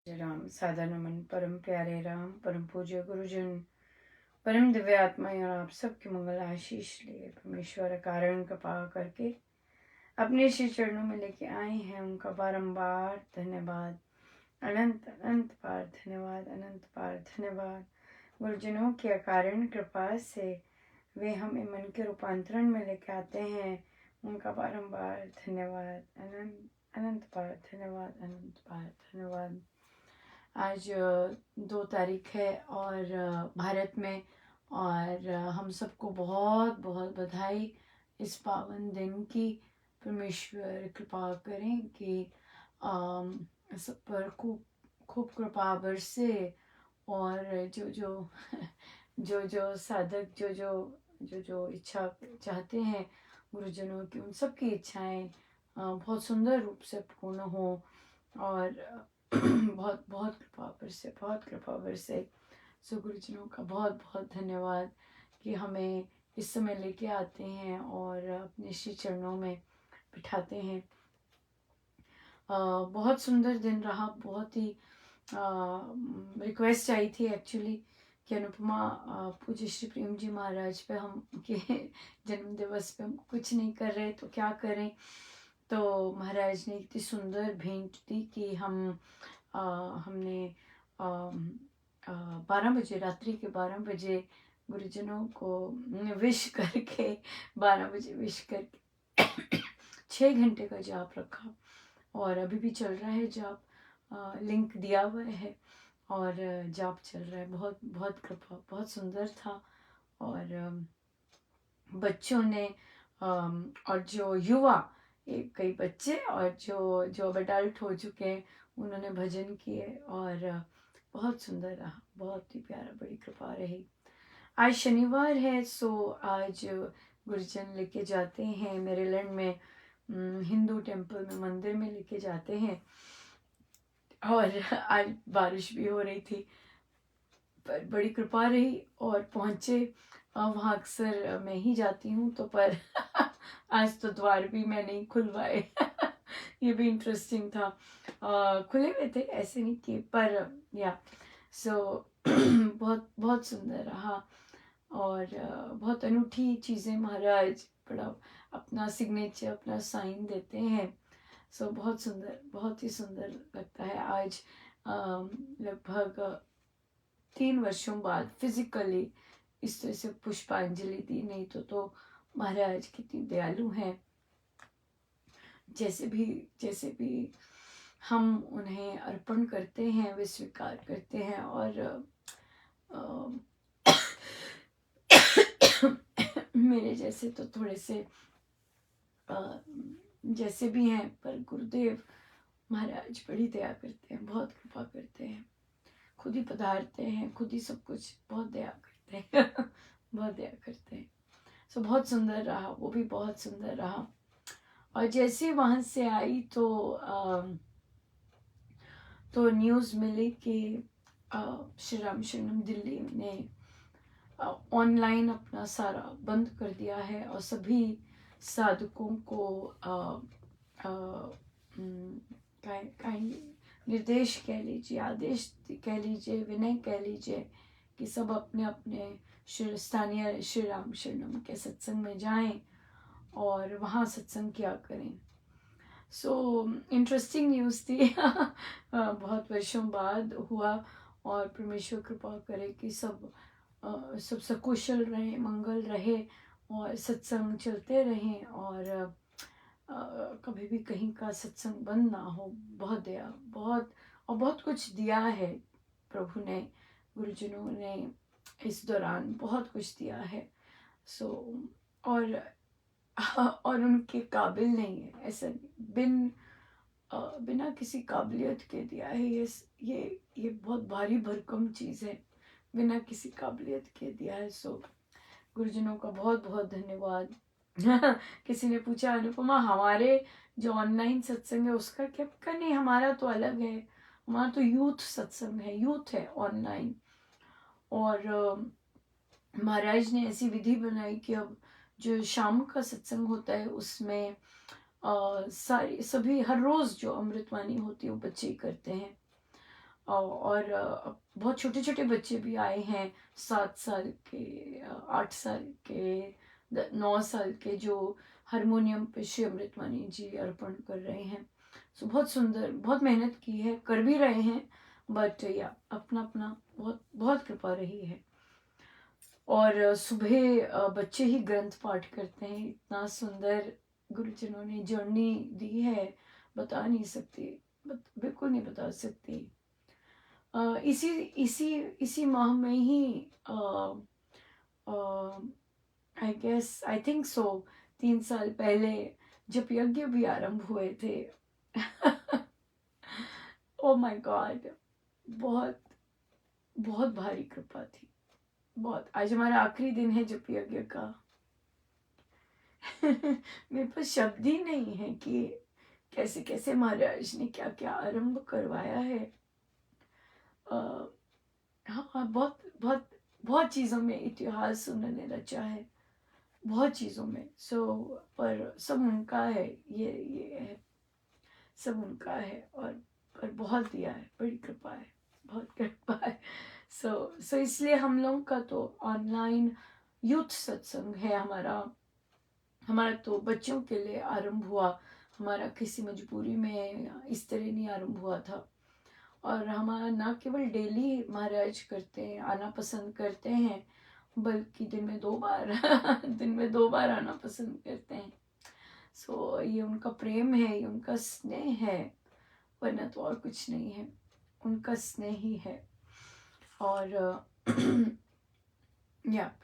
जय राम। सादा नमन परम प्यारे राम, परम पूज्य गुरुजन, परम दिव्य आत्माएं और आप सबके मंगल आशीष लिए परमेश्वर कारण कृपा करके अपने श्री चरणों में लेके आए हैं। उनका बारंबार धन्यवाद, अनंत अनंत बार धन्यवाद, अनंत बार धन्यवाद। गुरुजनों की अकारण कृपा से वे हमें मन के रूपांतरण में लेके आते हैं। उनका बारंबार धन्यवाद, अनंत अनंत बार धन्यवाद, अनंत बार धन्यवाद। आज 2 तारीख है और भारत में, और हम सबको बहुत बहुत बधाई इस पावन दिन की। परमेश्वर कृपा करें कि सब पर खूब खूब कृपा बरसे, और जो जो जो जो साधक जो जो इच्छा चाहते हैं गुरुजनों की, उन सब की इच्छाएं बहुत सुंदर रूप से पूर्ण हो। और बहुत बहुत कृपा बरसे, बहुत कृपा बरसे। सो गुरुजनों का बहुत बहुत धन्यवाद कि हमें इस समय लेके आते हैं और अपने श्री चरणों में बिठाते हैं। बहुत सुंदर दिन रहा। बहुत ही रिक्वेस्ट आई थी एक्चुअली कि अनुपमा, पूज्य श्री प्रेम जी महाराज पे हम के जन्म दिवस पे हम कुछ नहीं कर रहे तो क्या करें। तो महाराज ने इतनी सुंदर भेंट दी कि हमने 12 बजे, रात्रि के 12 बजे गुरुजनों को विश करके, 12 बजे विश करके 6 घंटे का जाप रखा, और अभी भी चल रहा है जाप। लिंक दिया हुआ है और जाप चल रहा है। बहुत बहुत कृपा, बहुत सुंदर था। और बच्चों ने और जो युवा, कई बच्चे और जो जो अब अडल्ट हो चुके हैं, उन्होंने भजन किए और बहुत सुंदर रहा, बहुत ही प्यारा, बड़ी कृपा रही। आज शनिवार है, सो आज गुरुजन लेके जाते हैं मेरीलैंड में, हिंदू टेम्पल में, मंदिर में लेके जाते हैं। और आज बारिश भी हो रही थी, पर बड़ी कृपा रही और पहुँचे। वहाँ अक्सर मैं ही जाती हूँ, तो पर आज तो द्वार भी मैं नहीं खुलवाए। ये भी इंटरेस्टिंग था। खुले हुए थे, ऐसे नहीं कि, पर या बहुत बहुत सुंदर रहा। और बहुत अनूठी चीज़ें महाराज बड़ा अपना सिग्नेचर, अपना साइन देते हैं। बहुत सुंदर, बहुत ही सुंदर लगता है। आज लगभग 3 वर्षों बाद फिजिकली इस तरह से पुष्पांजलि दी। नहीं तो महाराज कितनी दयालु हैं। जैसे भी हम उन्हें अर्पण करते हैं, वे स्वीकार करते हैं। और मेरे जैसे तो थोड़े से जैसे भी हैं, पर गुरुदेव महाराज बड़ी दया करते हैं, बहुत कृपा करते हैं, खुद ही पधारते हैं, खुद ही सब कुछ, बहुत दया करते हैं। बहुत दया करते हैं। बहुत सुंदर रहा, वो भी बहुत सुंदर रहा। और जैसे वहाँ से आई तो न्यूज़ मिली कि श्री राम शरणम दिल्ली ने ऑनलाइन अपना सारा बंद कर दिया है, और सभी साधकों को निर्देश कह लीजिए, आदेश कह लीजिए, विनय कह लीजिए कि सब अपने अपने स्थानीय श्री राम शरणम के सत्संग में जाएं और वहाँ सत्संग किया करें। इंटरेस्टिंग न्यूज़ थी। बहुत वर्षों बाद हुआ, और परमेश्वर कृपा करे कि सब सकुशल रहे, मंगल रहे, और सत्संग चलते रहें, और कभी भी कहीं का सत्संग बंद ना हो। बहुत दया, बहुत कुछ दिया है प्रभु ने, गुरुजनों ने इस दौरान बहुत कुछ दिया है। और उनके काबिल नहीं है, ऐसा बिना किसी काबिलियत के दिया है। ये बहुत भारी भरकम चीज़ है, बिना किसी काबिलियत के दिया है। गुरुजनों का बहुत बहुत धन्यवाद। किसी ने पूछा, अनुपमा हमारे जो ऑनलाइन सत्संग है उसका क्या? नहीं, हमारा तो अलग है, हमारा तो यूथ सत्संग है, यूथ है ऑनलाइन। और महाराज ने ऐसी विधि बनाई कि अब जो शाम का सत्संग होता है उसमें सभी हर रोज़ जो अमृतवाणी होती है वो बच्चे ही करते हैं। और बहुत छोटे छोटे बच्चे भी आए हैं, 7 साल के, 8 साल के, 9 साल के, जो हारमोनियम पे श्री अमृतवाणी जी अर्पण कर रहे हैं। सो बहुत सुंदर, बहुत मेहनत की है, कर भी रहे हैं, बट या अपना अपना बहुत बहुत कृपा रही है। और सुबह बच्चे ही ग्रंथ पाठ करते हैं, इतना सुंदर गुरुजनों ने जर्नी दी है, बता नहीं सकती, बिल्कुल नहीं बता सकती। इसी इसी इसी माह में ही I guess, I think so, 3 साल पहले जब यज्ञ भी आरंभ हुए थे। ओ माय गॉड, बहुत बहुत भारी कृपा थी, बहुत। आज हमारा आखिरी दिन है जप यज्ञ का। मेरे पास शब्द ही नहीं है कि कैसे कैसे महाराज ने क्या क्या आरंभ करवाया है। हाँ, बहुत बहुत बहुत चीज़ों में इतिहास उन्होंने रचा है, बहुत चीज़ों में। पर सब उनका है, ये है, सब उनका है। और पर बहुत दिया है, बड़ी कृपा है, बहुत कृपा है। सो इसलिए हम लोगों का तो ऑनलाइन यूथ सत्संग है हमारा। हमारा तो बच्चों के लिए आरंभ हुआ, हमारा किसी मजबूरी में इस तरह नहीं आरंभ हुआ था। और हमारा ना केवल डेली महाराज करते हैं, आना पसंद करते हैं, बल्कि दिन में 2 बार दिन में 2 बार आना पसंद करते हैं। ये उनका प्रेम है, ये उनका स्नेह है, वरना तो और कुछ नहीं है, उनका स्नेह ही है। और या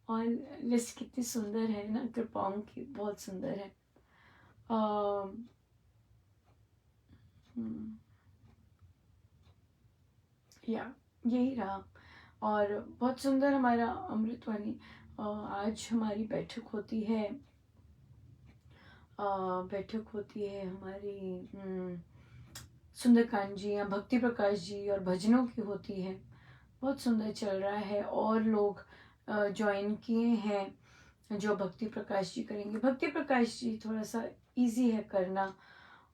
और लिस्ट कितनी सुंदर है ना, कृपाओं की, बहुत सुंदर है। या यही रहा। और बहुत सुंदर हमारा अमृतवाणी। आज हमारी बैठक होती है, हमारी सुंदरकांड जी या भक्ति प्रकाश जी और भजनों की होती है। बहुत सुंदर चल रहा है, और लोग ज्वाइन किए हैं जो भक्ति प्रकाश जी करेंगे। भक्ति प्रकाश जी थोड़ा सा इजी है करना,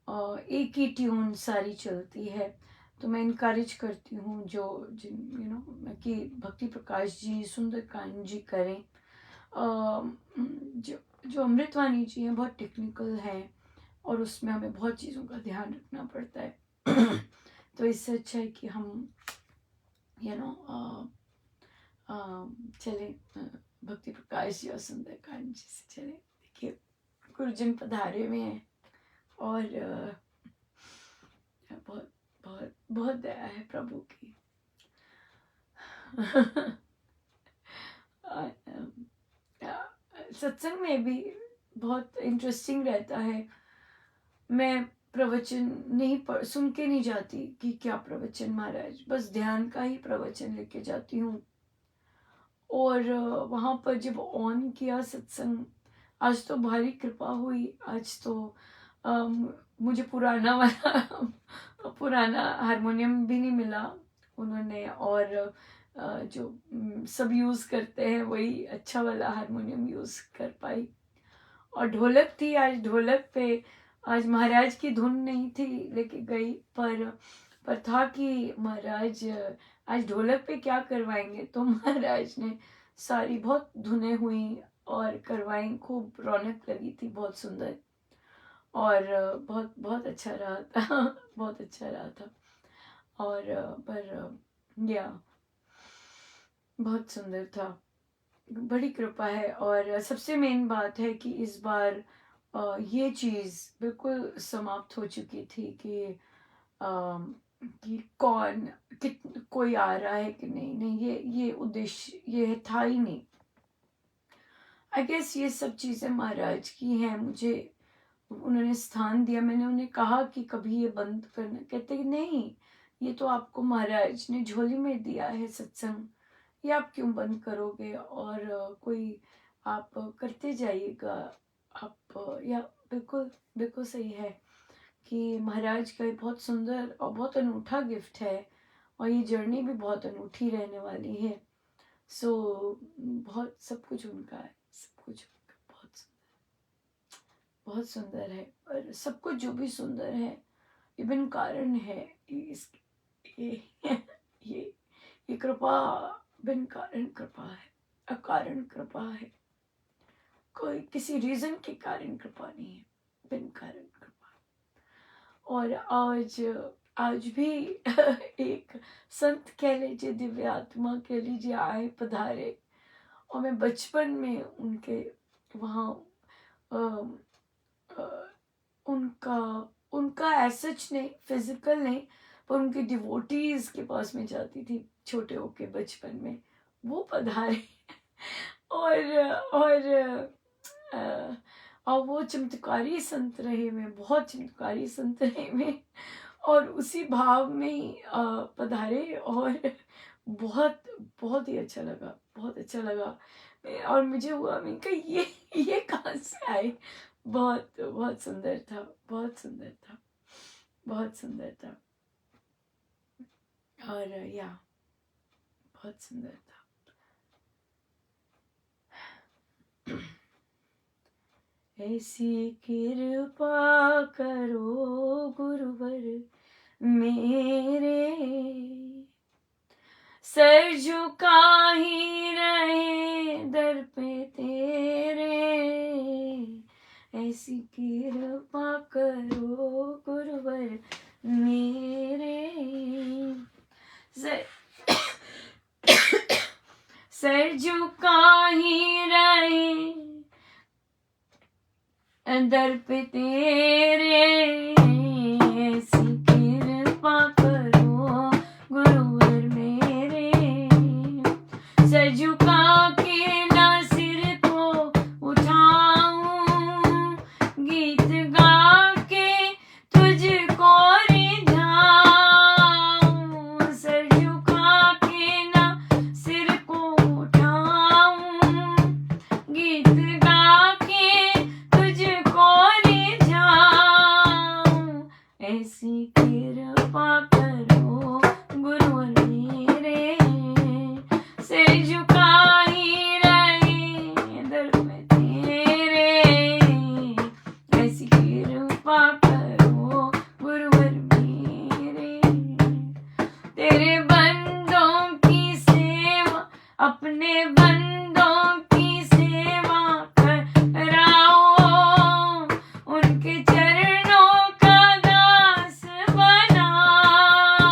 एक ही ट्यून सारी चलती है। तो मैं इनकरेज करती हूँ जो जिन कि भक्ति प्रकाश जी, सुंदरकांड जी करें। जो जो अमृतवाणी जी हैं बहुत टेक्निकल हैं, और उसमें हमें बहुत चीज़ों का ध्यान रखना पड़ता है। तो इससे अच्छा है कि हम चले भक्ति प्रकाश जी और सुंदरकांड जी से चले। देखिए, गुरुजन पधारे हुए हैं, और बहुत बहुत बहुत दया है प्रभु की। सत्संग में भी बहुत इंटरेस्टिंग रहता है। मैं प्रवचन नहीं सुन के नहीं जाती कि क्या प्रवचन महाराज, बस ध्यान का ही प्रवचन लेके जाती हूँ। और वहाँ पर जब ऑन किया सत्संग, आज तो भारी कृपा हुई। आज तो मुझे पुराना वाला पुराना हारमोनियम भी नहीं मिला उन्होंने, और जो सब यूज़ करते हैं वही अच्छा वाला हारमोनियम यूज़ कर पाई। और ढोलक थी, आज ढोलक पे आज महाराज की धुन नहीं थी लेके गई, पर था कि महाराज आज ढोलक पे क्या करवाएंगे, तो महाराज ने सारी बहुत धुनें हुई और करवाई, खूब रौनक लगी थी, बहुत सुंदर। और बहुत बहुत अच्छा रहा था। बहुत अच्छा रहा था। और पर या बहुत सुंदर था, बड़ी कृपा है। और सबसे मेन बात है कि इस बार ये चीज़ बिल्कुल समाप्त हो चुकी थी कि कि कौन कोई आ रहा है कि नहीं, नहीं, ये उद्देश्य ये था ही नहीं। आई गेस ये सब चीज़ें महाराज की हैं, मुझे उन्होंने स्थान दिया। मैंने उन्हें कहा कि कभी ये बंद करना, कहते कि नहीं, ये तो आपको महाराज ने झोली में दिया है सत्संग, ये आप क्यों बंद करोगे, और कोई आप करते जाइएगा आप। या बिल्कुल बिल्कुल सही है कि महाराज का बहुत सुंदर और बहुत अनूठा गिफ्ट है, और ये जर्नी भी बहुत अनूठी रहने वाली है। बहुत सब कुछ उनका है, सब कुछ उनका, बहुत सुंदर है। और सब कुछ जो भी सुंदर है ये बिन कारण है, ये ये कृपा बिन कारण कृपा है, अकारण कृपा है, कोई किसी रीजन के कारण कृपा नहीं है, बिन कारण कृपा। और आज भी एक संत कह लीजिए, दिव्य आत्मा कह लीजिए, आए पधारे, और मैं बचपन में उनके वहाँ उनका ऐसच नहीं, फिजिकल नहीं, पर उनके डिवोटीज के पास में जाती थी छोटे होके बचपन में, वो पधारे और वो चमत्कारी संत रहे, मैं बहुत चमत्कारी संत रहे मैं, और उसी भाव में ही पधारे, और बहुत बहुत ही अच्छा लगा, बहुत अच्छा लगा। और मुझे हुआ, मैं कहा ये कहाँ से आए। बहुत बहुत सुंदर था, बहुत सुंदर था, बहुत सुंदर था, और या बहुत सुंदर था। ऐसी कृपा करो गुरुवर मेरे, सर झुका ही रहे दर पे तेरे, ऐसी कृपा करो गुरुवर मेरे, सर झुका ही रहे दर पे तेरे, ऐसी कृपा करो गुरुवर मेरे, सर झुका के ना सिर को उठाऊं, गीत गा के तुझको रिझाऊं, सर झुका के ना सिर को उठाऊं, गीत गा के तुझको रिझाऊं, ऐसी कृपा करो गुरुवर मेरे, सिर झुका ही रहे दर पे तेरे, ऐसी कृपा करो गुरुवर मेरे, तेरे बंदों की सेवा, अपने बंदों की सेवा कराओ, उनके चरणों का दास बनाओ,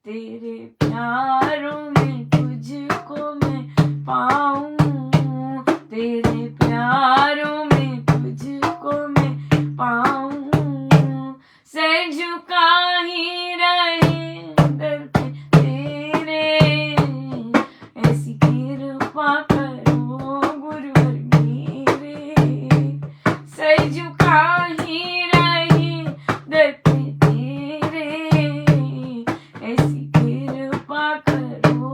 तेरे प्यारों में तुझको मैं पाऊं, तेरे प्यारों में तुझको मैं पाऊं, सर झुका ही रहे दर पे तेरे, ऐसी कृपा करो गुरुवर मेरे, सर झुका ही रहे दर पे तेरे, ऐसी कृपा करो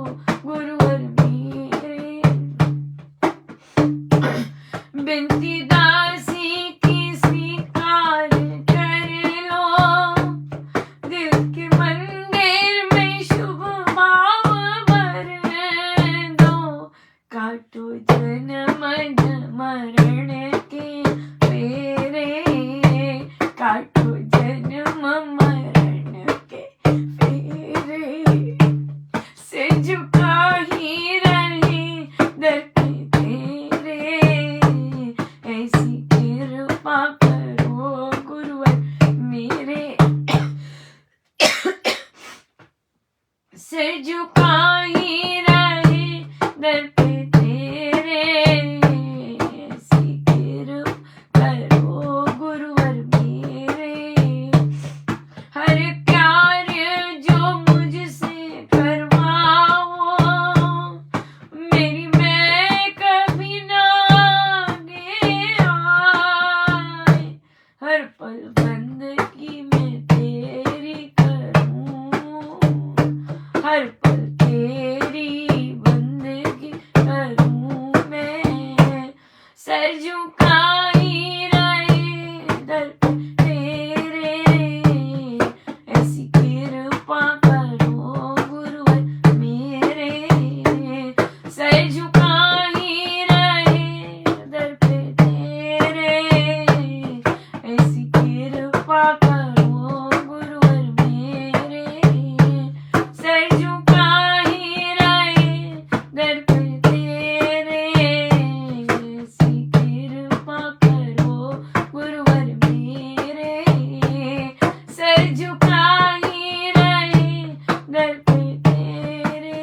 गुरुवर मेरे, बिनती दासी की स्वीकार कर लो, दिल के मंदिर में शुभ भाव भर दो, काटो जन्म मरण के फेरे, काटो जन्म मरण के फेरे, सिर झुका ही रहे दर पे तेरे, ऐसी कृपा करो गुरुवर मेरे, सिर झुका ही रहे दर पे तेरे, ऐसी कृपा करो गुरुवर मेरे, हर कार्य जो मुझसे करवाओ, मेरी मैं कभी ना आगे आए, हर पल बंदगी में तेरी करूं, हर पल तेरी बंदगी करूं मैं, सर झुका ही रहे दर पे तेरे, ऐसी कृपा करो गुरुवर मेरे, सर झुका ही रहे दर पे तेरे, ऐसी कृपा करो झुका ही रहे दर पे तेरे,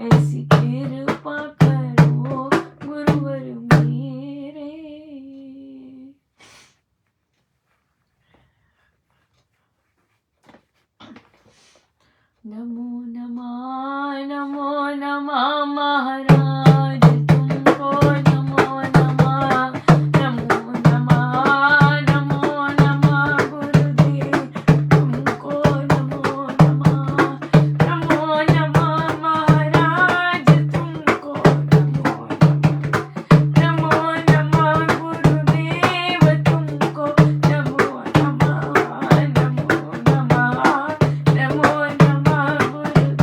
ऐसी कृपा करो गुरुवर मेरे। नमो नमः नमो नमः महाराज तुमको, नमो नमः नमो नमः नमो नमः गुरुदेव तुमको, नमो नमः नमो नमः महाराज तुमको, नमो नमः गुरुदेव तुमको, नमो नमः नमो नमः नमो नमः गुरुदेव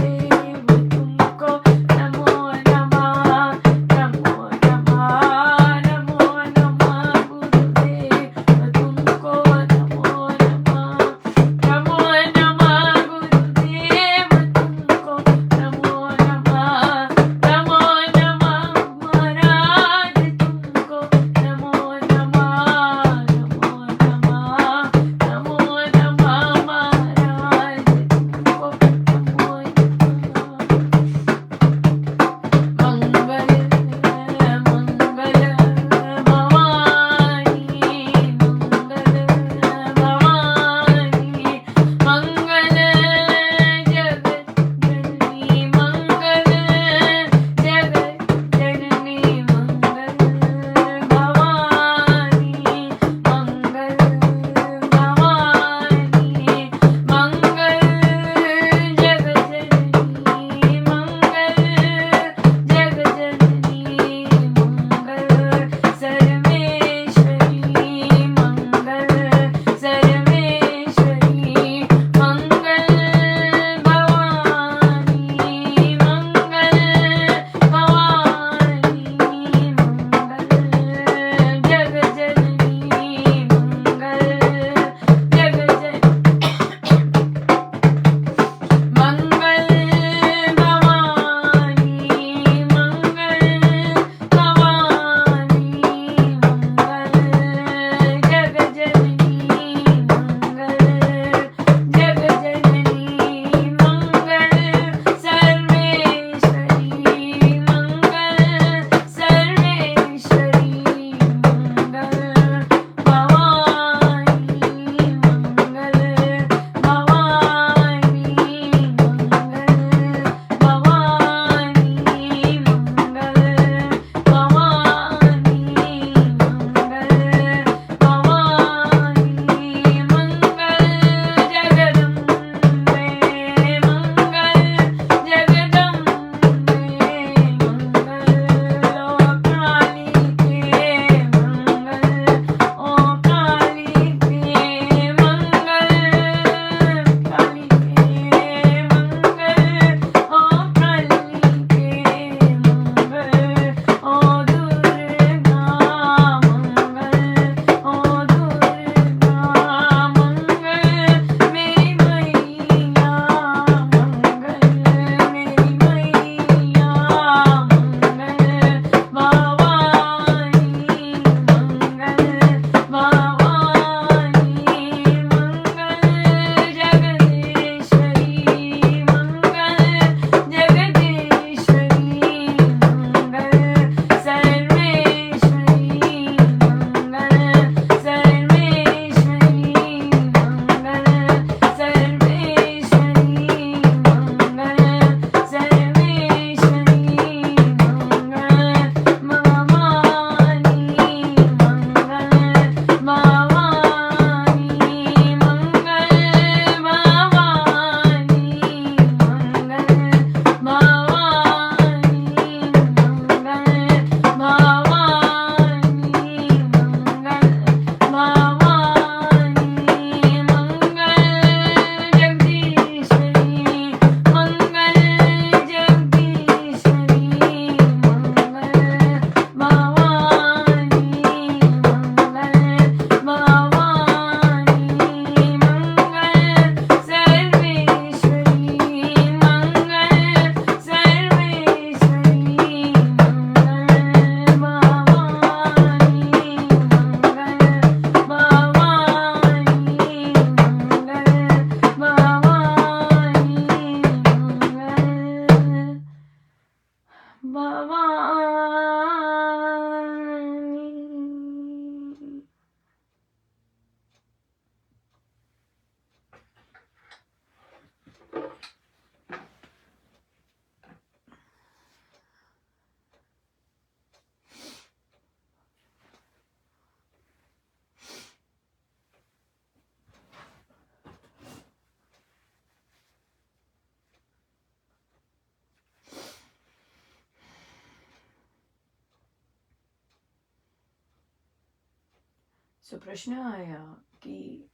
सो प्रश्न आया कि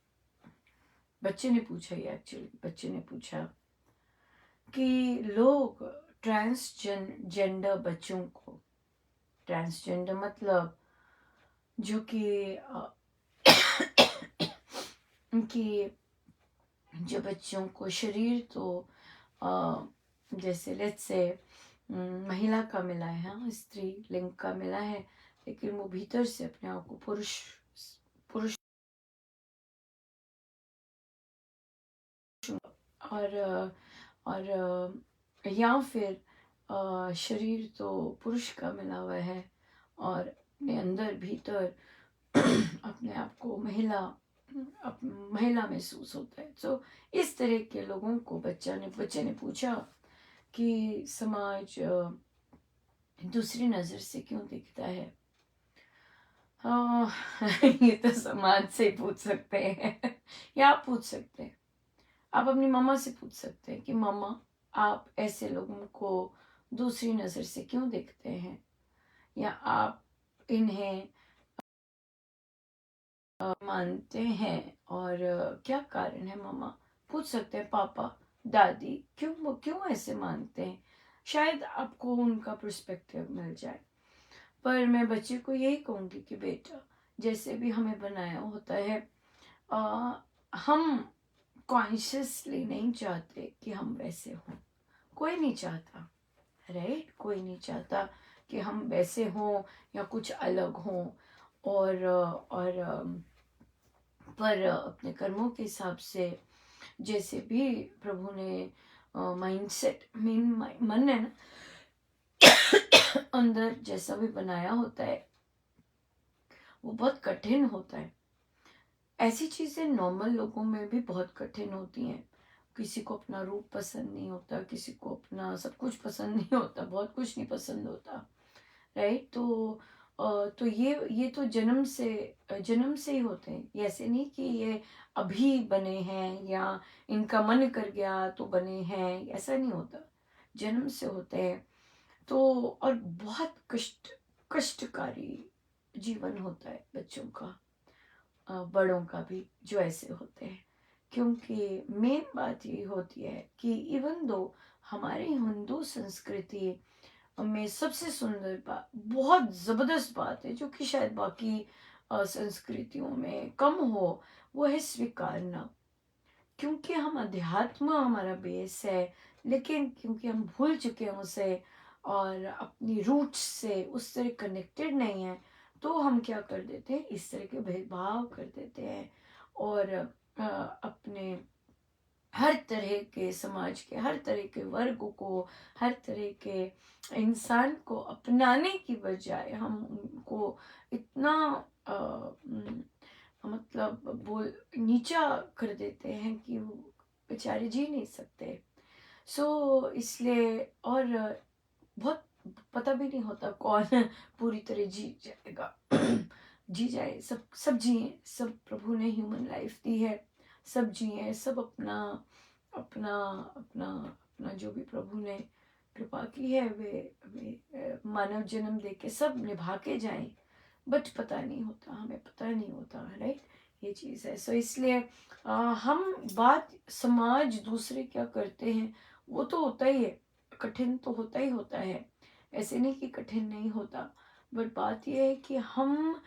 बच्चे ने पूछा, ये एक्चुअली बच्चे ने पूछा कि लोग ट्रांसजेंडर बच्चों को, ट्रांसजेंडर मतलब जो कि उनकी जो बच्चों को शरीर तो जैसे लेट्स से महिला का मिला है, हाँ, स्त्री लिंग का मिला है, लेकिन वो भीतर से अपने आप को पुरुष पुरुष और या फिर शरीर तो पुरुष का मिला हुआ है और अपने अंदर भीतर अपने आप को महिला महसूस होता है। तो इस तरह के लोगों को बच्चे ने पूछा कि समाज दूसरी नज़र से क्यों देखता है। ये तो समाज से पूछ सकते हैं या आप पूछ सकते हैं, आप अपनी मम्मा से पूछ सकते हैं कि मम्मा आप ऐसे लोगों को दूसरी नज़र से क्यों देखते हैं, या आप इन्हें मानते हैं और क्या कारण है मम्मा। पूछ सकते हैं पापा दादी क्यों ऐसे मानते हैं, शायद आपको उनका पर्सपेक्टिव मिल जाए। पर मैं बच्चे को यही कहूँगी कि बेटा जैसे भी हमें बनाया होता है, हम कॉन्शियसली नहीं चाहते कि हम वैसे हों, कोई नहीं चाहता, राइट, कोई नहीं चाहता कि हम वैसे हों या कुछ अलग हों। और पर अपने कर्मों के हिसाब से जैसे भी प्रभु ने माइंडसेट मन है ना अंदर जैसा भी बनाया होता है वो बहुत कठिन होता है। ऐसी चीज़ें नॉर्मल लोगों में भी बहुत कठिन होती हैं। किसी को अपना रूप पसंद नहीं होता, किसी को अपना सब कुछ पसंद नहीं होता, बहुत कुछ नहीं पसंद होता, राइट। तो ये तो जन्म से ही होते हैं। ये ऐसे नहीं कि ये अभी बने हैं या इनका मन कर गया तो बने हैं, ऐसा नहीं होता, जन्म से होते हैं। तो और बहुत कष्टकारी जीवन होता है बच्चों का, बड़ों का भी जो ऐसे होते हैं। क्योंकि मेन बात ये होती है कि इवन दो हमारी हिंदू संस्कृति में सबसे सुंदर बात, बहुत ज़बरदस्त बात है जो कि शायद बाकी संस्कृतियों में कम हो, वो है स्वीकारना। क्योंकि हम अध्यात्म हमारा बेस है, लेकिन क्योंकि हम भूल चुके हैं उसे और अपनी रूट्स से उस तरह कनेक्टेड नहीं है, तो हम क्या कर देते हैं, इस तरह के भेदभाव कर देते हैं और अपने हर तरह के समाज के हर तरह के वर्ग को, हर तरह के इंसान को अपनाने की बजाय हम उनको इतना मतलब बोल नीचा कर देते हैं कि वो बेचारे जी नहीं सकते। इसलिए और बहुत पता भी नहीं होता कौन पूरी तरह जी जाएगा जी जाए, सब जिए, सब प्रभु ने ह्यूमन लाइफ दी है, सब जिए, सब अपना अपना अपना अपना जो भी प्रभु ने कृपा की है वे मानव जन्म दे के सब निभा के जाएं। बट पता नहीं होता, हमें पता नहीं होता, राइट, ये चीज़ है। इसलिए हम बात समाज दूसरे क्या करते हैं वो तो होता ही है, कठिन तो होता ही होता है, ऐसे नहीं कि कठिन नहीं होता। बट बात यह है कि हम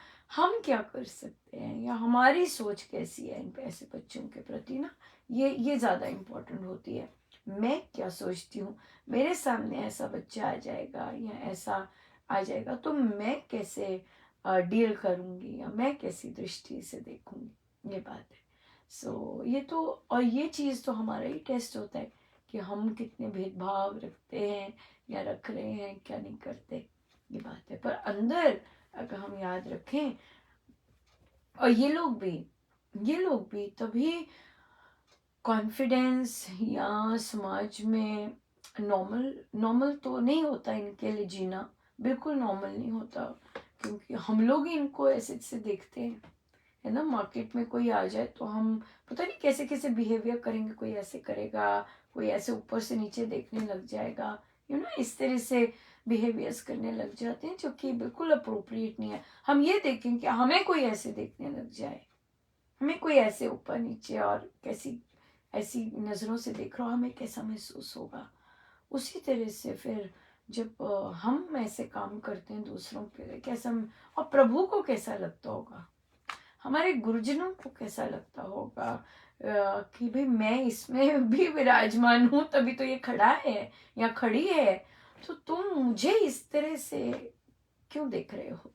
क्या कर सकते हैं या हमारी सोच कैसी है इन ऐसे बच्चों के प्रति ना, ये ज़्यादा इम्पोर्टेंट होती है। मैं क्या सोचती हूँ, मेरे सामने ऐसा बच्चा आ जाएगा या ऐसा आ जाएगा तो मैं कैसे डील करूँगी या मैं कैसी दृष्टि से देखूँगी, ये बात है। ये तो और ये चीज़ तो हमारा ही टेस्ट होता है कि हम कितने भेदभाव रखते हैं या रख रहे हैं, क्या नहीं करते, ये बात है। पर अंदर अगर हम याद रखें, और ये लोग भी तभी कॉन्फिडेंस या समाज में नॉर्मल तो नहीं होता इनके लिए जीना, बिल्कुल नॉर्मल नहीं होता। क्योंकि हम लोग ही इनको ऐसे से देखते हैं, है ना। मार्केट में कोई आ जाए तो हम पता नहीं कैसे कैसे बिहेवियर करेंगे, कोई ऐसे करेगा, कोई ऐसे ऊपर से नीचे देखने लग जाएगा, इस तरह से बिहेवियर्स करने लग जाते हैं जो कि बिल्कुल अप्रोप्रिएट नहीं है। हम ये देखें कि हमें कोई ऐसे देखने लग जाए, हमें कोई ऐसे ऊपर नीचे और कैसी ऐसी नज़रों से देख रहा हो, हमें कैसा महसूस होगा। उसी तरह से फिर जब हम ऐसे काम करते हैं दूसरों के लिए, कैसा और प्रभु को कैसा लगता होगा, हमारे गुरुजनों को कैसा लगता होगा कि भाई मैं इसमें भी विराजमान हूँ तभी तो ये खड़ा है या खड़ी है, तो तुम मुझे इस तरह से क्यों देख रहे हो।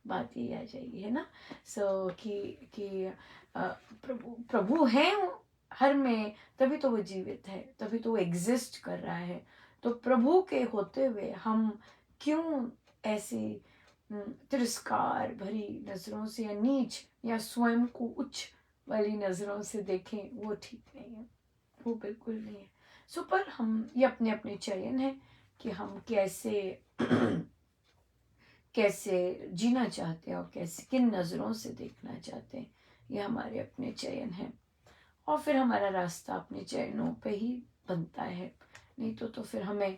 बात ये आ जाएगी, है ना। कि प्रभु प्रभु है हर में, तभी तो वो जीवित है, तभी तो वो एग्जिस्ट कर रहा है। तो प्रभु के होते हुए हम क्यों ऐसे तिरस्कार भरी नजरों से या नीच या स्वयं को उच्च वाली नजरों से देखें, वो ठीक नहीं है, वो बिल्कुल नहीं है। पर हम ये अपने अपने चयन है कि हम कैसे कैसे जीना चाहते हैं और कैसे किन नज़रों से देखना चाहते हैं, ये हमारे अपने चयन हैं। और फिर हमारा रास्ता अपने चयनों पे ही बनता है, नहीं तो फिर हमें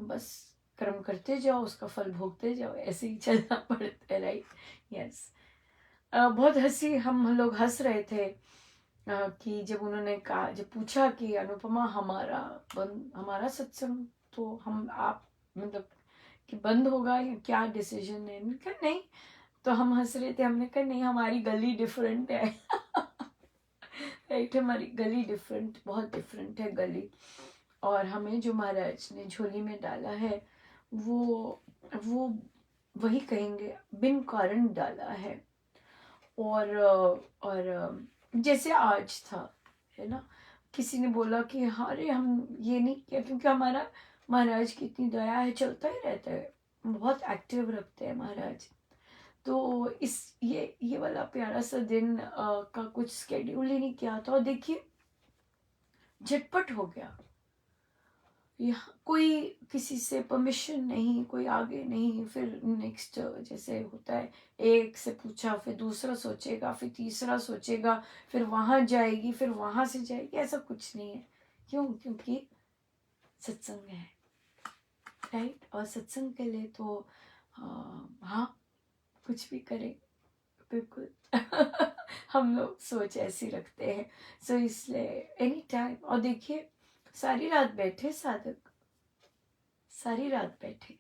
बस कर्म करते जाओ, उसका फल भोगते जाओ, ऐसे ही चलना पड़ता है, राइट। यस। बहुत हंसी, हम लोग हंस रहे थे कि जब उन्होंने कहा, जब पूछा कि अनुपमा हमारा सत्संग तो हम आप मतलब कि बंद होगा या क्या डिसीजन है। मैंने कहा नहीं, तो हम हंस रहे थे, हमने कहा नहीं, हमारी गली डिफरेंट है राइट, हमारी गली डिफरेंट, बहुत डिफरेंट है गली। और हमें जो महाराज ने झोली में डाला है वो वही कहेंगे, बिन कारण डाला है। और जैसे आज था, है ना, किसी ने बोला कि अरे हम ये नहीं किया, क्योंकि हमारा महाराज की इतनी दया है, चलता ही रहता है, बहुत एक्टिव रखते हैं महाराज। तो ये वाला प्यारा सा दिन का कुछ स्केड्यूल ही नहीं किया था, और देखिए झटपट हो गया। यहाँ कोई किसी से परमिशन नहीं, कोई आगे नहीं, फिर नेक्स्ट जैसे होता है, एक से पूछा, फिर दूसरा सोचेगा, फिर तीसरा सोचेगा, फिर वहां जाएगी, फिर वहां से जाएगी, ऐसा कुछ नहीं है। क्यों? क्योंकि सत्संग है, राइट। और सत्संग के लिए तो हाँ, कुछ भी करें, बिल्कुल हम लोग सोच ऐसी रखते हैं। इसलिए एनी टाइम, और देखिए सारी रात बैठे साधक, सारी रात बैठे,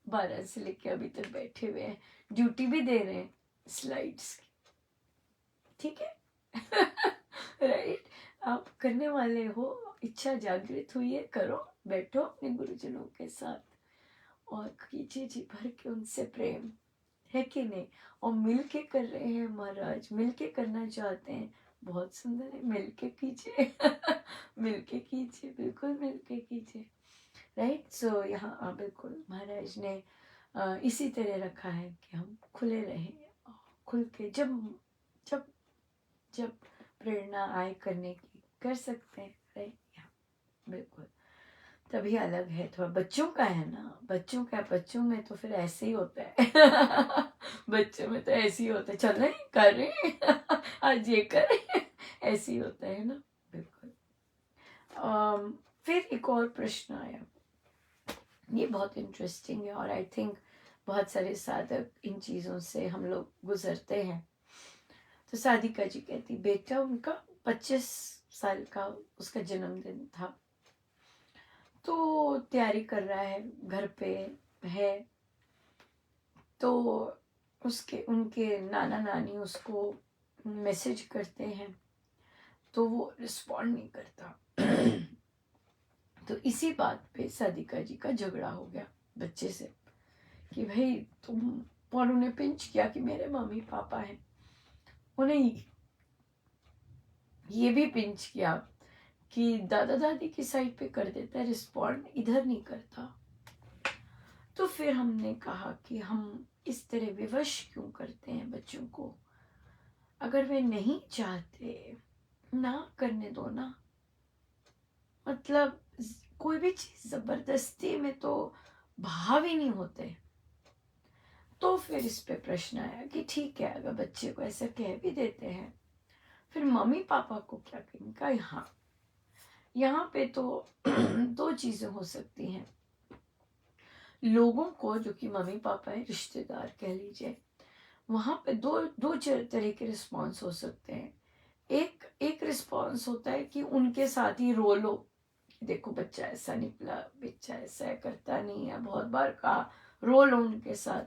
12 से लेके अभी तक बैठे हुए हैं, ड्यूटी भी दे रहे हैं स्लाइड्स की, ठीक है राइट। आप करने वाले हो, इच्छा जागृत हुई है, करो, बैठो अपने गुरुजनों के साथ और कीजिए जी भर के उनसे प्रेम, है कि नहीं। और मिल के कर रहे हैं महाराज, मिल के करना चाहते हैं, बहुत सुंदर है, मिल के कीजिए मिल के कीजिए, बिल्कुल मिल के कीजिए, राइट। यहाँ बिल्कुल महाराज ने इसी तरह रखा है कि हम खुले रहें, खुल के जब जब जब प्रेरणा आए करने की, कर सकते हैं, राइट। बिल्कुल, तभी अलग है। थोड़ा बच्चों का है ना, बच्चों में तो फिर ऐसे ही होता है बच्चों में तो ऐसे ही होता है, चल रहे कर रहे हैं आज ये कर रहे हैं, ऐसे ही होता है ना, बिल्कुल। फिर एक और प्रश्न आया, ये बहुत इंटरेस्टिंग है, और आई थिंक बहुत सारे साधक इन चीज़ों से हम लोग गुजरते हैं। तो साधिका जी कहती, बेटा उनका 25 साल का उसका जन्मदिन था, तो तैयारी कर रहा है, घर पे है, तो उनके नाना नानी उसको मैसेज करते हैं, तो वो रिस्पॉन्ड नहीं करता तो इसी बात पे साधिका जी का झगड़ा हो गया बच्चे से कि भाई तुम, और उन्हें पिंच किया कि मेरे मम्मी पापा हैं, उन्हें ये भी पिंच किया कि दादा दादी की साइड पे कर देता है रिस्पॉन्ड, इधर नहीं करता। तो फिर हमने कहा कि हम इस तरह विवश क्यों करते हैं बच्चों को, अगर वे नहीं चाहते ना करने दो ना, मतलब कोई भी चीज जबरदस्ती में तो भाव ही नहीं होते। तो फिर इस पे प्रश्न आया कि ठीक है, अगर बच्चे को ऐसा कह भी देते हैं, फिर मम्मी पापा को क्या कहेंगे। यहाँ पे तो दो चीजें हो सकती हैं। लोगों को, जो कि मम्मी पापा है, रिश्तेदार कह लीजिए, वहाँ पे दो तरह के रिस्पॉन्स हो सकते हैं। एक रिस्पॉन्स होता है कि उनके साथ ही रो लो, देखो बच्चा ऐसा निकला, बच्चा ऐसा करता नहीं है, बहुत बार कहा, रो लो उनके साथ।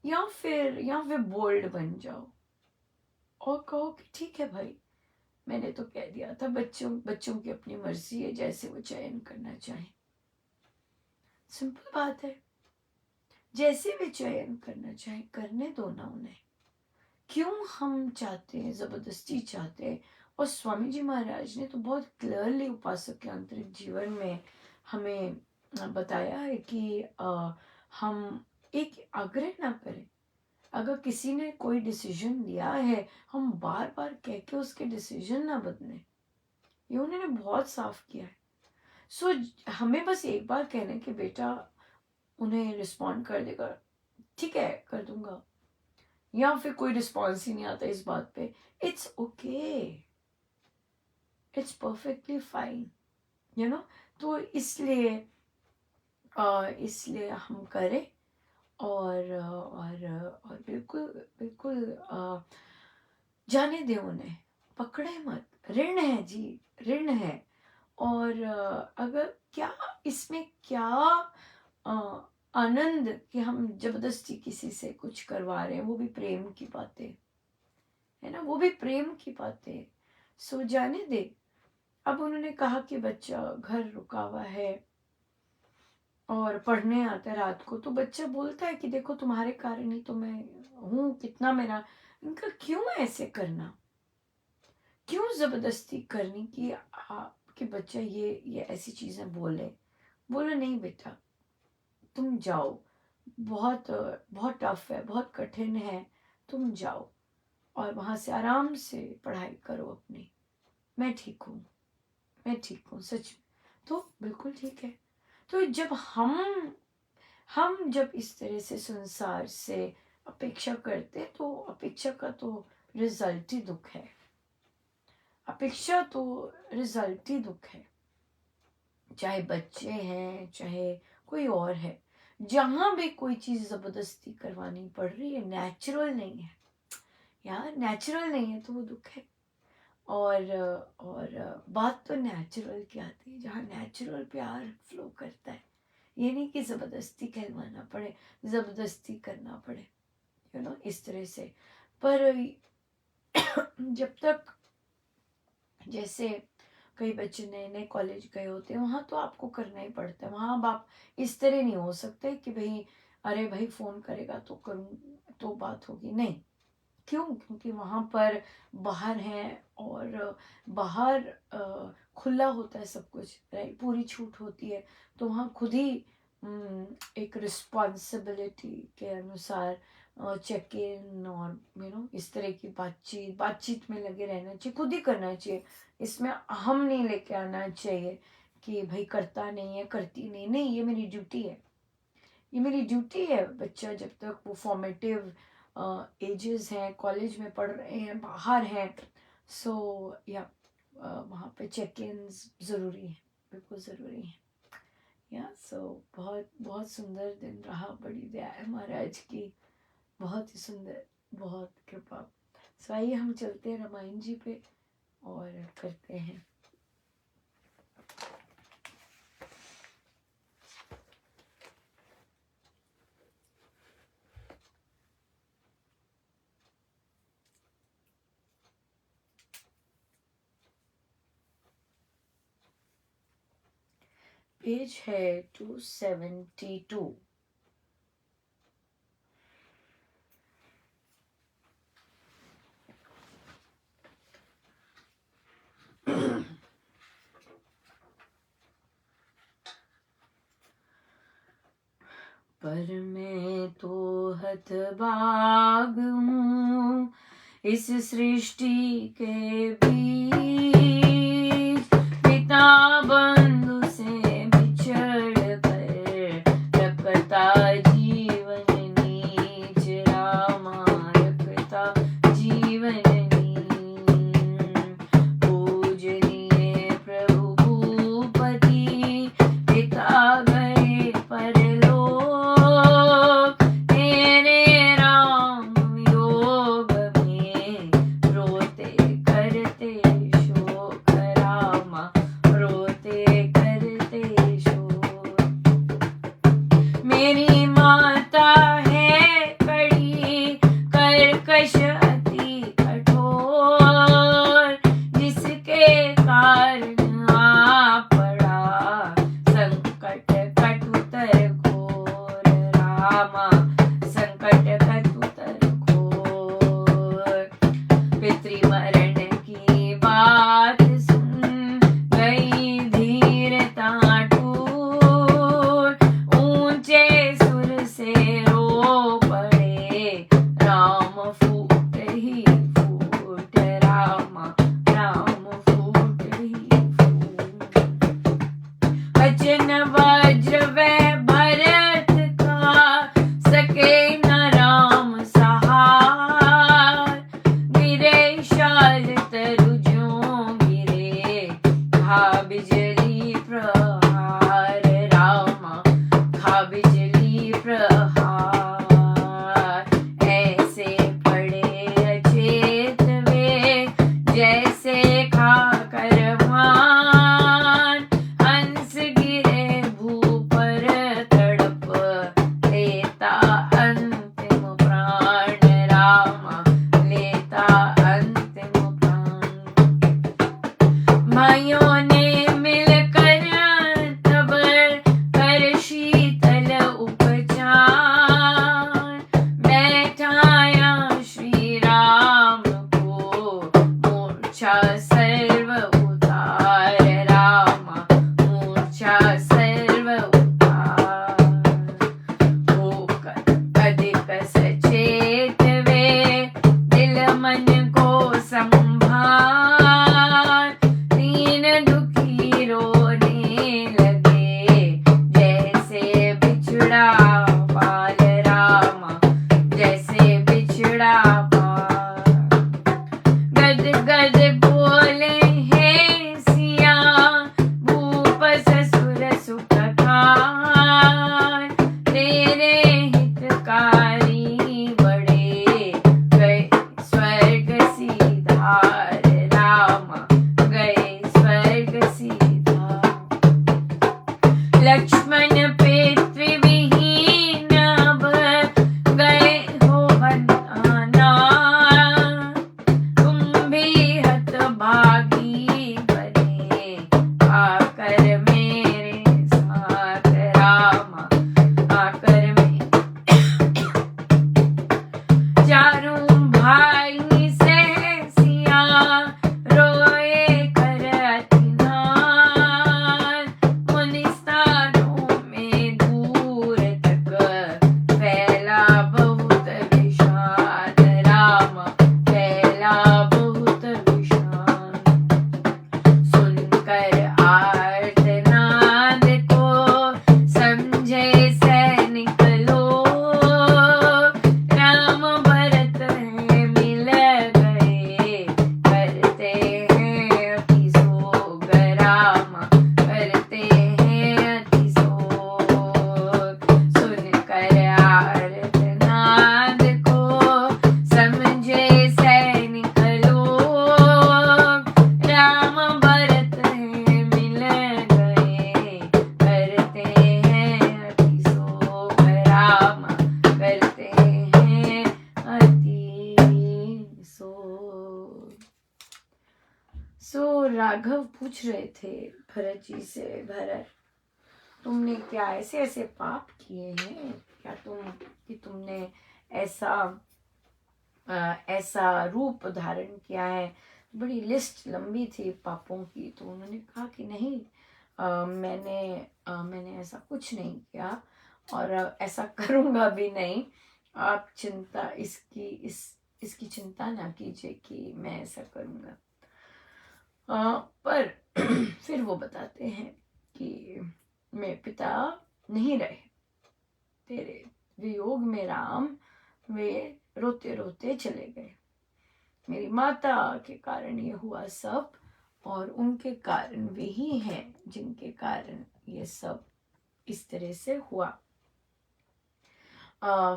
या फिर बोल्ड बन जाओ और कहो कि ठीक है भाई, मैंने तो कह दिया था, बच्चों की अपनी मर्जी है, जैसे वो चयन करना चाहे। सिंपल बात है, जैसे भी चयन करना चाहे करने दो ना उन्हें। क्यों हम चाहते हैं, जबरदस्ती चाहते हैं। और स्वामी जी महाराज ने तो बहुत क्लियरली उपासक के आंतरिक जीवन में हमें बताया है कि हम एक आग्रह ना करें। अगर किसी ने कोई डिसीजन लिया है, हम बार बार कह के उसके डिसीजन ना बदलें, ये उन्होंने बहुत साफ किया है। सो हमें बस एक बार कहने कि बेटा, उन्हें रिस्पॉन्ड कर देगा, ठीक है कर दूंगा, या फिर कोई रिस्पॉन्स ही नहीं आता इस बात पे, it's okay, it's perfectly fine, you know. तो इसलिए हम करें, और बिल्कुल बिल्कुल जाने दें उन्हें, पकड़े मत। ऋण है जी, ऋण है। और अगर क्या इसमें क्या आनंद कि हम जबरदस्ती किसी से कुछ करवा रहे हैं, वो भी प्रेम की बातें है ना, वो भी प्रेम की बातें। सो जाने दे। अब उन्होंने कहा कि बच्चा घर रुका हुआ है और पढ़ने आता है रात को, तो बच्चा बोलता है कि देखो तुम्हारे कारण ही तो मैं हूँ, कितना मेरा, इनका क्यों ऐसे करना, क्यों जबरदस्ती करनी कि बच्चा ये ऐसी चीजें बोले नहीं बेटा, तुम जाओ, बहुत बहुत टफ है, बहुत कठिन है, तुम जाओ और वहां से आराम से पढ़ाई करो अपनी, मैं ठीक हूँ, मैं ठीक हूँ सच में। तो बिल्कुल ठीक है। तो जब हम जब इस तरह से संसार से अपेक्षा करते, तो अपेक्षा का तो रिजल्ट ही दुख है, अपेक्षा तो रिजल्ट ही दुख है। चाहे बच्चे हैं, चाहे कोई और है, जहां भी कोई चीज जबरदस्ती करवानी पड़ रही है, नेचुरल नहीं है यार, नेचुरल नहीं है तो वो दुख है। और बात तो नेचुरल की आती है, जहाँ नेचुरल प्यार फ्लो करता है। ये नहीं कि जबरदस्ती कहलवाना पड़े, जबरदस्ती करना पड़े, यू नो, इस तरह से। पर जब तक, जैसे कई बच्चे नए नए कॉलेज गए होते हैं, वहाँ तो आपको करना ही पड़ता है। वहाँ अब आप इस तरह नहीं हो सकते कि भाई अरे भाई फ़ोन करेगा तो करूँ तो बात होगी, नहीं। क्यों? क्योंकि वहाँ पर बाहर हैं और बाहर खुला होता है सब कुछ, राइट, पूरी छूट होती है। तो वहाँ खुद ही एक रिस्पॉन्सिबिलिटी के अनुसार चेक इन और इस तरह की बातचीत में लगे रहना चाहिए, खुद ही करना चाहिए। इसमें हम नहीं लेके आना चाहिए कि भाई करता नहीं है, करती नहीं, नहीं, ये मेरी ड्यूटी है, ये मेरी ड्यूटी है। बच्चा जब तक वो फॉर्मेटिव एजेस हैं, कॉलेज में पढ़ रहे हैं, बाहर हैं, सो या वहाँ पे चेक इन ज़रूरी है, बिल्कुल ज़रूरी है। या सो बहुत बहुत सुंदर दिन रहा, बड़ी दया है महाराज की, बहुत ही सुंदर, बहुत कृपा। सो आइए हम चलते हैं रामायण जी पे और करते हैं। पेज है 272। पर मैं तो हतभाग हूँ इस सृष्टि के बीच, पिता बंधु से बिछड़ कर रखता जीवन नीच, रामा रखता जीवन नीच। पूजनीय प्रभु भूपति पिता गए परलोक, खा बिजली प्रहार रामा, खा बिजली प्रहार, ऐसे पड़े अचेत वे जैसे खाकर मान, हंस गिरे भू पर तड़प लेता अंतिम प्राण रामा, लेता अंतिम प्राण। भाइयों ने मिलकर तब कर शीतल उपचार, बैठाया श्री राम को मूर्छा सर्व उतार रामा, मूर्छा सर्व उतार। होकर अधिक सचेत वे दिल मन को संभार, दीन दुखी रोने लगे जैसे बिछड़ा बाल रामा, जैसे बिछड़ा बाल। गद गद बोले हे सिया, भूप ससुर सुखकार, तेरे हितकारी बड़े गए स्वर्ग सीधार रामा, गए स्वर्ग सीधार। लक्ष्मण पितृविहीन अब गए हो बनाना, तुम भी हतभागी बने आकर मेरे साथ रामा, आकर में। चारों भाई से सिया रोए कर अतिनार, मुनिस्तानों में दूर तक फैला बहुत विषाद रामा, फैला बहुत विषाद। सुनकर आर्तनाद को समझे सैनिक लोग, राम भरत हैं मिल गए करते हैं अति सोग रामा, करते हैं अति सोग। सुनकर आर्तनाद को समझे सैनिक लोग, राम भरत हैं मिल गए करते हैं अति सोग रामा, करते हैं अति सोग। सो राघव पूछ रहे थे भरत जी से, भरत तुमने क्या ऐसे ऐसे पाप किए हैं क्या, तुमने ऐसा ऐसा रूप धारण किया है। बड़ी लिस्ट लंबी थी पापों की, तो उन्होंने कहा कि नहीं, मैंने ऐसा कुछ नहीं किया और ऐसा करूँगा भी नहीं। आप चिंता इसकी चिंता ना कीजिए कि मैं ऐसा करूँगा। पर फिर वो बताते हैं कि मेरे पिता नहीं रहे, तेरे वियोग में राम वे रोते रोते चले गए। मेरी माता के कारण ये हुआ सब, और उनके कारण वे ही हैं जिनके कारण ये सब इस तरह से हुआ।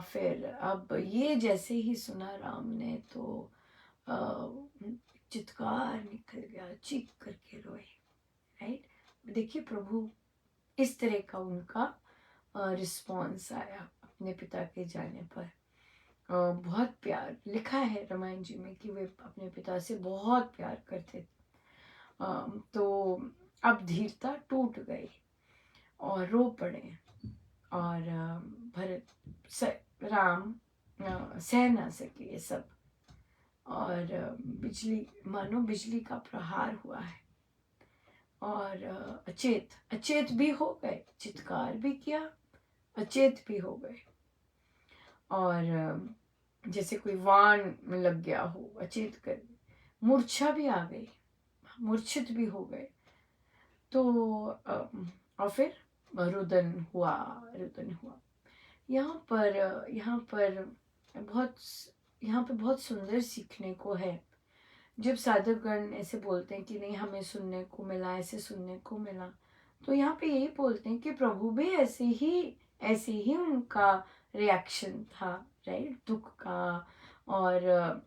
फिर अब ये जैसे ही सुना राम ने तो चित्कार निकल गया, चीख करके रोए। राइट, देखिए प्रभु इस तरह का उनका रिस्पॉन्स आया अपने पिता के जाने पर। बहुत प्यार लिखा है रामायण जी में कि वे अपने पिता से बहुत प्यार करते थे। तो अब धीरता टूट गई और रो पड़े, और राम सह ना सके ये सब, और मानो बिजली का प्रहार हुआ है, और अचेत भी हो गए, चित्कार भी किया, अचेत भी हो गए, और जैसे कोई वाण में लग गया हो, अचेत कर, मूर्छा भी आ गई, मूर्छित भी हो गए। तो और फिर रुदन हुआ। यहाँ पर बहुत सुंदर सीखने को है जब साधकगण ऐसे बोलते हैं कि नहीं हमें सुनने को मिला, ऐसे सुनने को मिला, तो यहाँ पे यही बोलते हैं कि प्रभु भी ऐसे ही उनका रिएक्शन था, राइट, दुख का और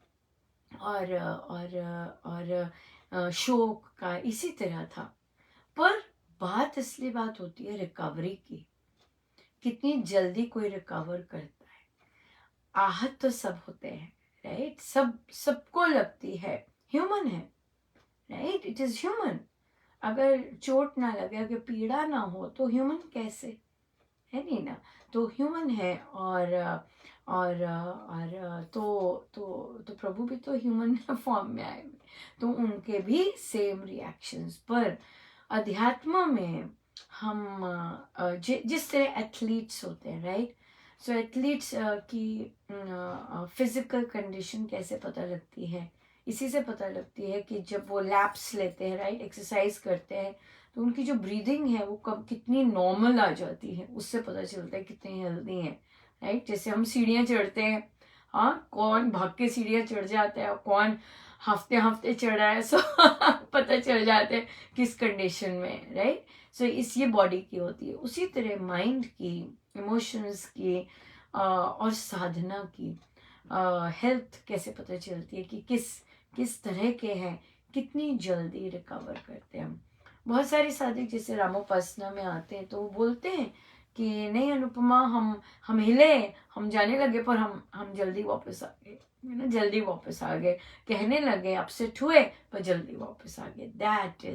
शोक का इसी तरह था। पर बात असली बात होती है रिकवरी की, कितनी जल्दी कोई रिकवर करता है। आहत तो सब होते हैं, राइट, सबको लगती है, ह्यूमन है, राइट, इट इज ह्यूमन। अगर चोट ना लगे, अगर पीड़ा ना हो तो ह्यूमन कैसे, है नहीं ना। तो ह्यूमन है और तो प्रभु भी तो ह्यूमन फॉर्म में आए, तो उनके भी सेम रिएक्शंस। पर अध्यात्म में हम जिस तरह एथलीट्स होते हैं, राइट, सो एथलीट्स की फिजिकल कंडीशन कैसे पता लगती है, इसी से पता लगती है कि जब वो लैप्स लेते हैं, राइट, एक्सरसाइज करते हैं, तो उनकी जो ब्रीदिंग है वो कब कितनी नॉर्मल आ जाती है, उससे पता चलता है कितनी हेल्दी है, राइट। जैसे हम सीढ़ियाँ चढ़ते हैं, हाँ, कौन भाग के सीढ़ियाँ चढ़ जाता है और कौन हफ्ते हफ्ते चढ़ा है, सो पता चल जाता है किस कंडीशन में, राइट। सो इस ये बॉडी की होती है। उसी तरह माइंड की, इमोशंस की और साधना की हेल्थ कैसे पता चलती है कि किस तरह के हैं, कितनी जल्दी रिकवर करते हैं हम। बहुत सारे साधक जैसे रामोपासना में आते हैं तो वो बोलते हैं कि नहीं अनुपमा, हम हिले, हम जाने लगे, पर हम जल्दी वापस आ गए, है ना, जल्दी वापस आ गए, कहने लगे, अपसेट हुए, पर जल्दी वापस आ गए। That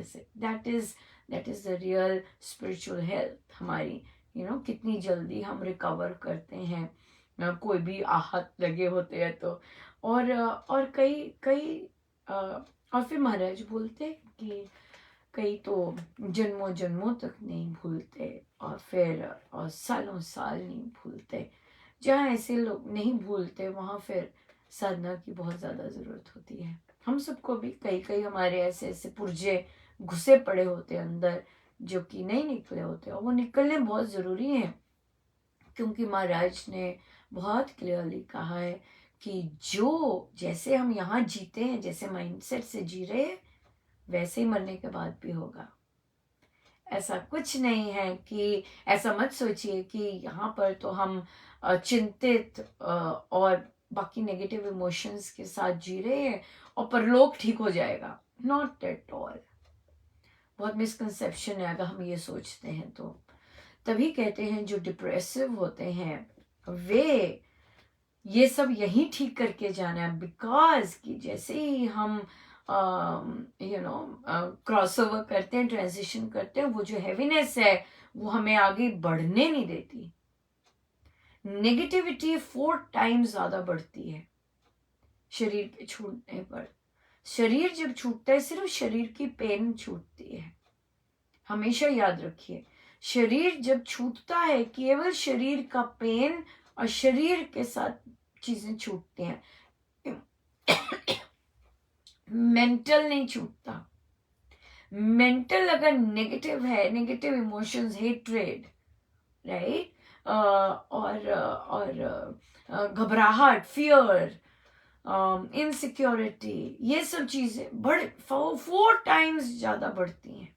is the real spiritual health हमारी, कितनी जल्दी हम रिकवर करते हैं कोई भी आहत लगे होते हैं तो। और कई कई और फिर महाराज बोलते हैं कि कई तो जन्मों जन्मों तक नहीं भूलते, और फिर और सालों साल नहीं भूलते। जहाँ ऐसे लोग नहीं भूलते वहाँ फिर साधना की बहुत ज़्यादा ज़रूरत होती है। हम सबको भी कई कई हमारे ऐसे ऐसे पुर्जे घुसे पड़े होते हैं अंदर, जो कि नहीं निकले होते, और वो निकलने बहुत ज़रूरी है, क्योंकि महाराज ने बहुत क्लियरली कहा है कि जो जैसे हम यहाँ जीते हैं, जैसे माइंडसेट से जी रहे हैं, वैसे ही मरने के बाद भी होगा। ऐसा कुछ नहीं है कि, ऐसा मत सोचिए कि यहाँ पर तो हम चिंतित और बाकी नेगेटिव इमोशंस के साथ जी रहे हैं और परलोक ठीक हो जाएगा। Not at all. बहुत मिसकंसेप्शन है अगर हम ये सोचते हैं तो। तभी कहते हैं जो डिप्रेसिव होते हैं वे ये सब यही ठीक करके जाना है, बिकॉज कि जैसे ही हम क्रॉस ओवर करते हैं, ट्रांजिशन करते हैं, वो जो हैवीनेस है वो हमें आगे बढ़ने नहीं देती। नेगेटिविटी 4 टाइम्स ज्यादा बढ़ती है शरीर के छूटने पर। शरीर जब छूटता है सिर्फ शरीर की पेन छूटती है, हमेशा याद रखिए। शरीर जब छूटता है केवल शरीर का पेन और शरीर के साथ चीजें छूटती हैं, मेंटल नहीं छूटता। मेंटल अगर नेगेटिव है, नेगेटिव इमोशंस, हेट्रेड, राइट, और घबराहट, फियर, इनसिक्योरिटी, ये सब चीजें 4 टाइम्स ज्यादा बढ़ती हैं,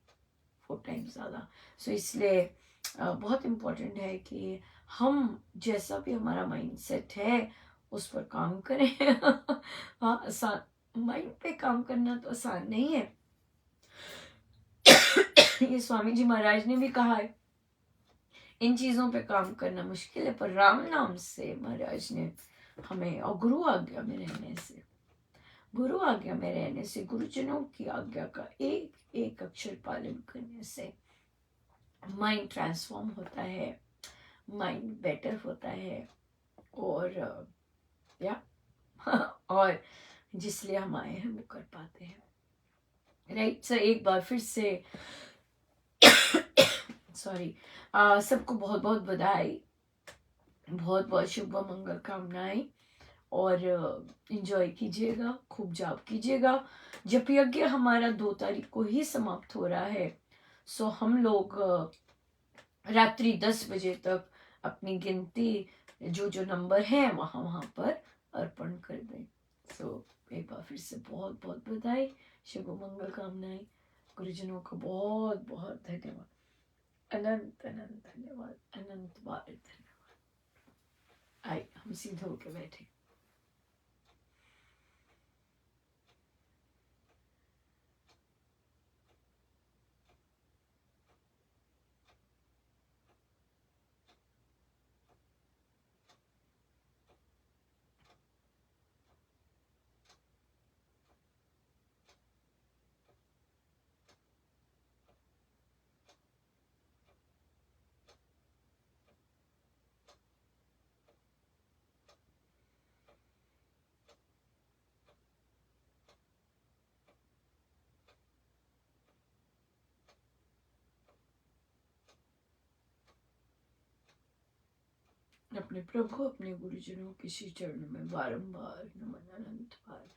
4 टाइम्स ज्यादा। सो इसलिए बहुत इम्पोर्टेंट है कि हम जैसा भी हमारा माइंडसेट है उस पर काम करें। हाँ, आसान, माइंड पे काम करना तो आसान नहीं है। ये स्वामी जी महाराज ने भी कहा है, इन चीजों पे काम करना मुश्किल है, पर राम नाम से महाराज ने हमें, और गुरु आज्ञा में रहने से, गुरु आज्ञा में रहने से, गुरुजनों की आज्ञा का एक एक अक्षर पालन करने से माइंड ट्रांसफॉर्म होता है, माइंड बेटर होता है, और या और जिसलिए हम आए हैं वो कर पाते हैं, राइट। सर एक बार फिर से सॉरी, सबको बहुत बहुत बधाई, बहुत बहुत शुभ मंगल कामनाएं, और एंजॉय कीजिएगा, खूब जाप कीजिएगा। जप यज्ञ हमारा 2 तारीख को ही समाप्त हो रहा है, सो हम लोग रात्रि 10 बजे तक अपनी गिनती जो जो नंबर है वहाँ पर अर्पण कर दें। एक बार फिर से बहुत बहुत बधाई, शुभ मंगल कामनाएं। गुरुजनों का बहुत बहुत धन्यवाद, अनंत अनंत धन्यवाद, अनंत बार धन्यवाद। आइए हम सीधे होके बैठे। अपने प्रभु अपने गुरुजनों के श्री चरणों में बारंबार नमन, अनंत बार।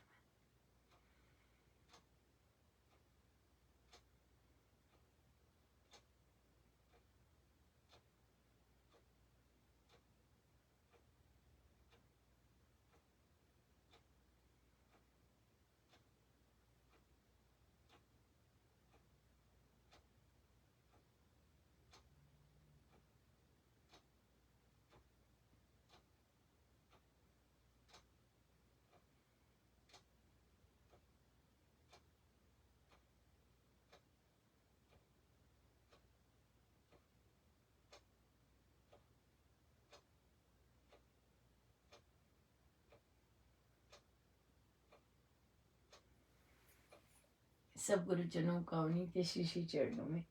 सब गुरुजनों का उन्हीं के श्री श्री चरणों में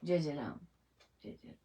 जय जय राम, जय जय।